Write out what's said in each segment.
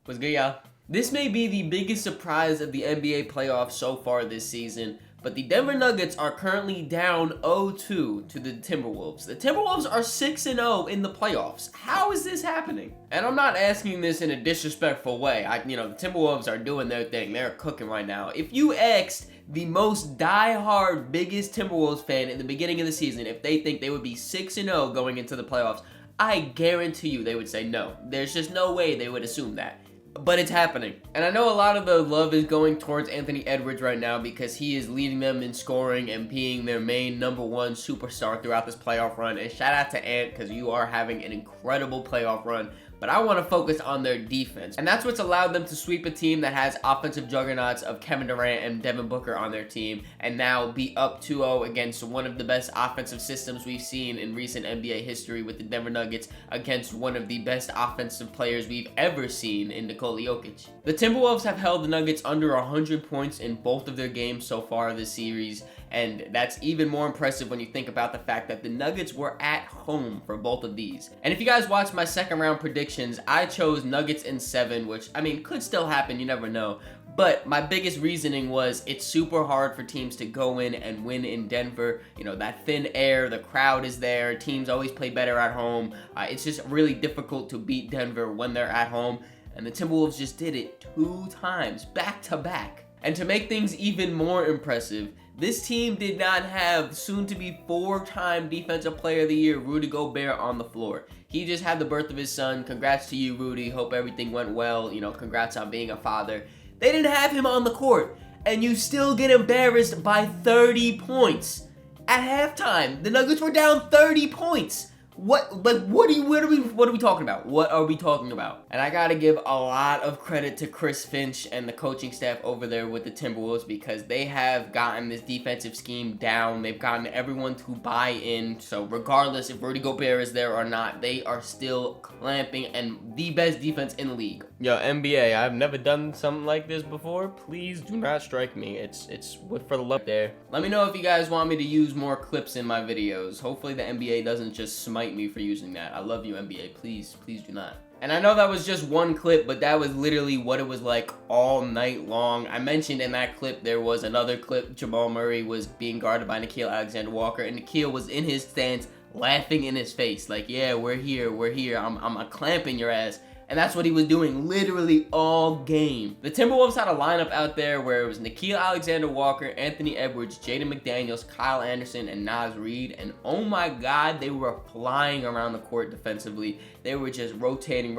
What's good, y'all? This may be the biggest surprise of the NBA playoffs so far this season, but the Denver Nuggets are currently down 0-2 to the Timberwolves. The Timberwolves are 6-0 in the playoffs. How is this happening? And I'm not asking this in a disrespectful way. The Timberwolves are doing their thing. They're cooking right now. If you asked the most die-hard, biggest Timberwolves fan in the beginning of the season if they think they would be 6-0 going into the playoffs, I guarantee you they would say no. There's just no way they would assume that. But it's happening. And I know a lot of the love is going towards Anthony Edwards right now because he is leading them in scoring and being their main number one superstar throughout this playoff run. And shout out to Ant because you are having an incredible playoff run. But I want to focus on their defense. And that's what's allowed them to sweep a team that has offensive juggernauts of Kevin Durant and Devin Booker on their team and now be up 2-0 against one of the best offensive systems we've seen in recent NBA history with the Denver Nuggets against one of the best offensive players we've ever seen in Nikola Jokic. The Timberwolves have held the Nuggets under 100 points in both of their games so far this series. And that's even more impressive when you think about the fact that the Nuggets were at home for both of these. And if you guys watched my second round predictions, I chose Nuggets in 7, which, could still happen, you never know. But my biggest reasoning was it's super hard for teams to go in and win in Denver. That thin air, the crowd is there, teams always play better at home. It's just really difficult to beat Denver when they're at home. And the Timberwolves just did it 2 times, back to back. And to make things even more impressive, this team did not have soon-to-be 4-time Defensive Player of the Year Rudy Gobert on the floor. He just had the birth of his son. Congrats to you, Rudy. Hope everything went well. Congrats on being a father. They didn't have him on the court, and you still get embarrassed by 30 points. At halftime, the Nuggets were down 30 points. What are we talking about? What are we talking about? And I gotta give a lot of credit to Chris Finch and the coaching staff over there with the Timberwolves because they have gotten this defensive scheme down. They've gotten everyone to buy in. So regardless if Rudy Gobert is there or not, they are still clamping and the best defense in the league. Yo, NBA, I've never done something like this before. Please do not strike me. It's for the love there. Let me know if you guys want me to use more clips in my videos. Hopefully the NBA doesn't just smite me for using that. I love you, NBA. Please do not. And I know that was just one clip, but that was literally what it was like all night long. I mentioned in that clip there was another clip. Jamal Murray was being guarded by Nickeil Alexander-Walker, and Nickeil was in his stance laughing in his face like, yeah, we're here. I'm clamping your ass. And that's what he was doing literally all game. The Timberwolves had a lineup out there where it was Nickeil Alexander-Walker, Anthony Edwards, Jaden McDaniels, Kyle Anderson, and Naz Reid. And oh my God, they were flying around the court defensively. They were just rotating.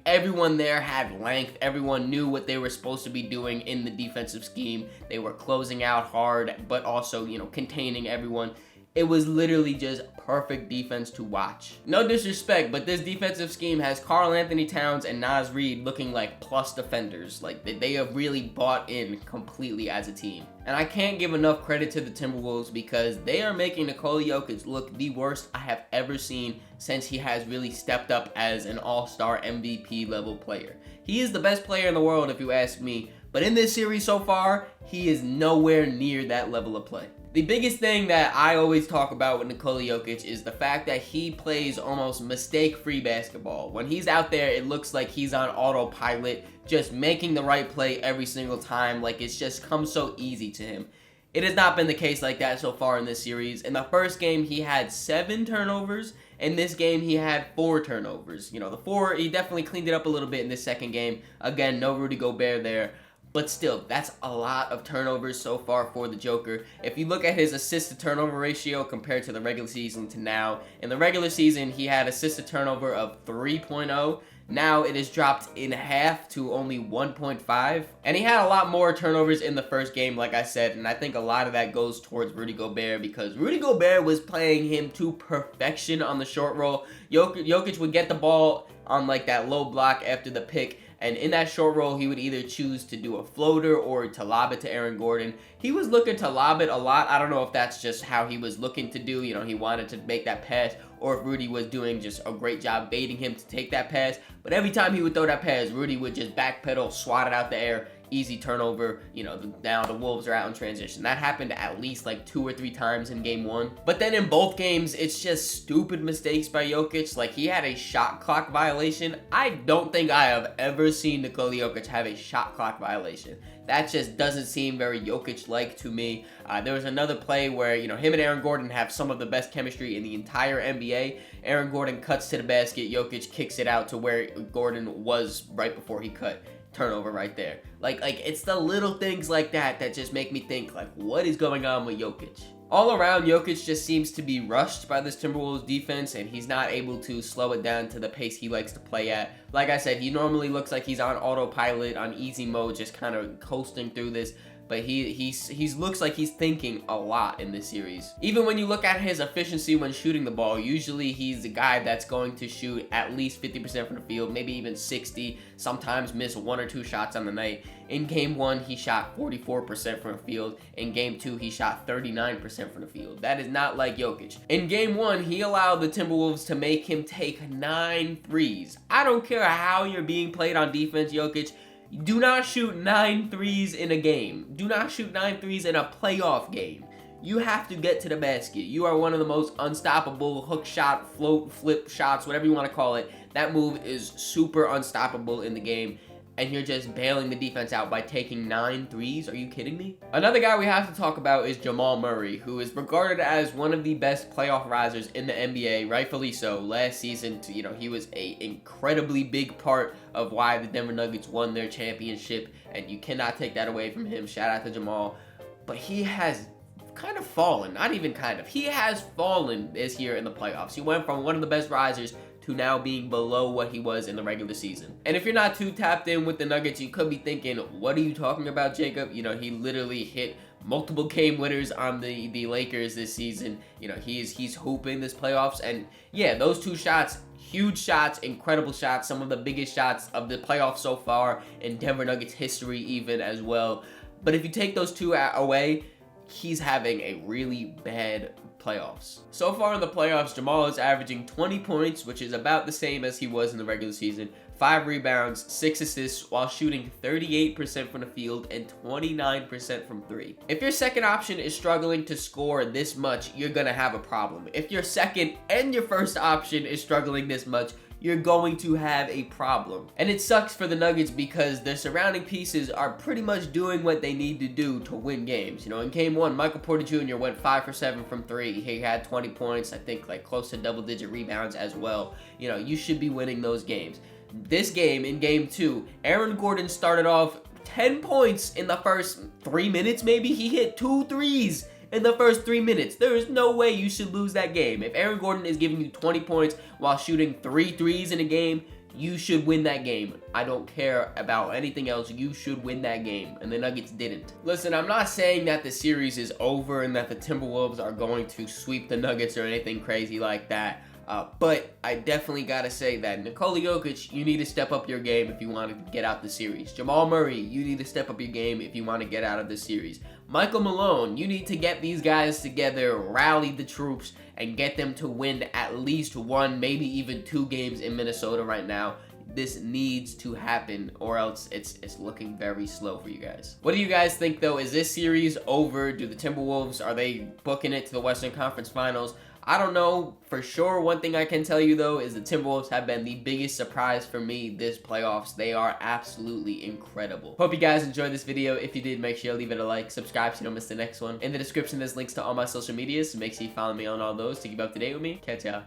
Everyone there had length. Everyone knew what they were supposed to be doing in the defensive scheme. They were closing out hard, but also, containing everyone. It was literally just perfect defense to watch. No disrespect, but this defensive scheme has Karl-Anthony Towns and Naz Reid looking like plus defenders. Like, they have really bought in completely as a team. And I can't give enough credit to the Timberwolves because they are making Nikola Jokic look the worst I have ever seen since he has really stepped up as an all-star MVP level player. He is the best player in the world if you ask me, but in this series so far, he is nowhere near that level of play. The biggest thing that I always talk about with Nikola Jokic is the fact that he plays almost mistake-free basketball. When he's out there, it looks like he's on autopilot, just making the right play every single time, like it's just comes so easy to him. It has not been the case like that so far in this series. In the first game, he had 7 turnovers. In this game, he had 4 turnovers. The 4, he definitely cleaned it up a little bit in this second game. Again, no Rudy Gobert there. But still, that's a lot of turnovers so far for the Joker. If you look at his assist-to-turnover ratio compared to the regular season to now, in the regular season, he had assist-to-turnover of 3.0. Now it is dropped in half to only 1.5. And he had a lot more turnovers in the first game, like I said, and I think a lot of that goes towards Rudy Gobert because Rudy Gobert was playing him to perfection on the short roll. Jokic would get the ball on like that low block after the pick, and in that short roll, he would either choose to do a floater or to lob it to Aaron Gordon. He was looking to lob it a lot. I don't know if that's just how he was looking to do. He wanted to make that pass, or if Rudy was doing just a great job baiting him to take that pass. But every time he would throw that pass, Rudy would just backpedal, swat it out the air, easy turnover. You know, now the Wolves are out in transition. That happened at least like 2 or 3 times in game 1. But then in both games, it's just stupid mistakes by Jokic. Like, he had a shot clock violation. I don't think I have ever seen Nikola Jokic have a shot clock violation. That just doesn't seem very Jokic-like to me. There was another play where, you know, him and Aaron Gordon have some of the best chemistry in the entire NBA. Aaron Gordon cuts to the basket. Jokic kicks it out to where Gordon was right before he cut. Turnover right there. Like it's the little things like that that just make me think, like, what is going on with Jokic? All around, Jokic just seems to be rushed by this Timberwolves defense, and he's not able to slow it down to the pace he likes to play at. Like I said, he normally looks like he's on autopilot, on easy mode, just kind of coasting through this. But he looks like he's thinking a lot in this series. Even when you look at his efficiency when shooting the ball, usually he's a guy that's going to shoot at least 50% from the field, maybe even 60, sometimes miss 1 or 2 shots on the night. In game 1, he shot 44% from the field. In game 2, he shot 39% from the field. That is not like Jokic. In game 1, he allowed the Timberwolves to make him take 9 threes. I don't care how you're being played on defense, Jokic. Do not shoot 9 threes in a game. Do not shoot 9 threes in a playoff game. You have to get to the basket. You are one of the most unstoppable hook shot, float, flip shots, whatever you want to call it. That move is super unstoppable in the game, and you're just bailing the defense out by taking 9 threes? Are you kidding me? Another guy we have to talk about is Jamal Murray, who is regarded as one of the best playoff risers in the NBA, rightfully so. Last season, you know, he was an incredibly big part of why the Denver Nuggets won their championship, and you cannot take that away from him. Shout out to Jamal. But he has kind of fallen, not even kind of. He has fallen this year in the playoffs. He went from one of the best risers to now being below what he was in the regular season. And if you're not too tapped in with the Nuggets, you could be thinking, what are you talking about, Jacob? You know, he literally hit multiple game winners on the Lakers this season. You know, he's hooping this playoffs, and yeah, those 2 shots, huge shots, incredible shots, some of the biggest shots of the playoffs so far in Denver Nuggets history even as well. But if you take those 2 away, he's having a really bad playoffs. So far in the playoffs, Jamal is averaging 20 points, which is about the same as he was in the regular season, 5 rebounds, 6 assists, while shooting 38% from the field and 29% from 3. If your second option is struggling to score this much, you're gonna have a problem. If your second and your first option is struggling this much, you're going to have a problem. And it sucks for the Nuggets because their surrounding pieces are pretty much doing what they need to do to win games. You know, in game 1, Michael Porter Jr. went 5 for 7 from 3. He had 20 points, I think like close to double-digit rebounds as well. You know, you should be winning those games. This game, in game 2, Aaron Gordon started off 10 points in the first 3 minutes maybe. He hit 2 threes in the first 3 minutes. There is no way you should lose that game. If Aaron Gordon is giving you 20 points while shooting 3 threes in a game, you should win that game. I don't care about anything else. You should win that game, and the Nuggets didn't. Listen, I'm not saying that the series is over and that the Timberwolves are going to sweep the Nuggets or anything crazy like that. But I definitely gotta say that Nikola Jokic, you need to step up your game if you want to get out the series. Jamal Murray, you need to step up your game if you want to get out of the series. Michael Malone, you need to get these guys together, rally the troops, and get them to win at least 1, maybe even 2 games in Minnesota right now. This needs to happen, or else it's looking very slow for you guys. What do you guys think, though? Is this series over? Do the Timberwolves, are they booking it to the Western Conference Finals? I don't know for sure. One thing I can tell you, though, is the Timberwolves have been the biggest surprise for me this playoffs. They are absolutely incredible. Hope you guys enjoyed this video. If you did, make sure you leave it a like, subscribe so you don't miss the next one. In the description, there's links to all my social medias, so make sure you follow me on all those to keep up to date with me. Catch ya.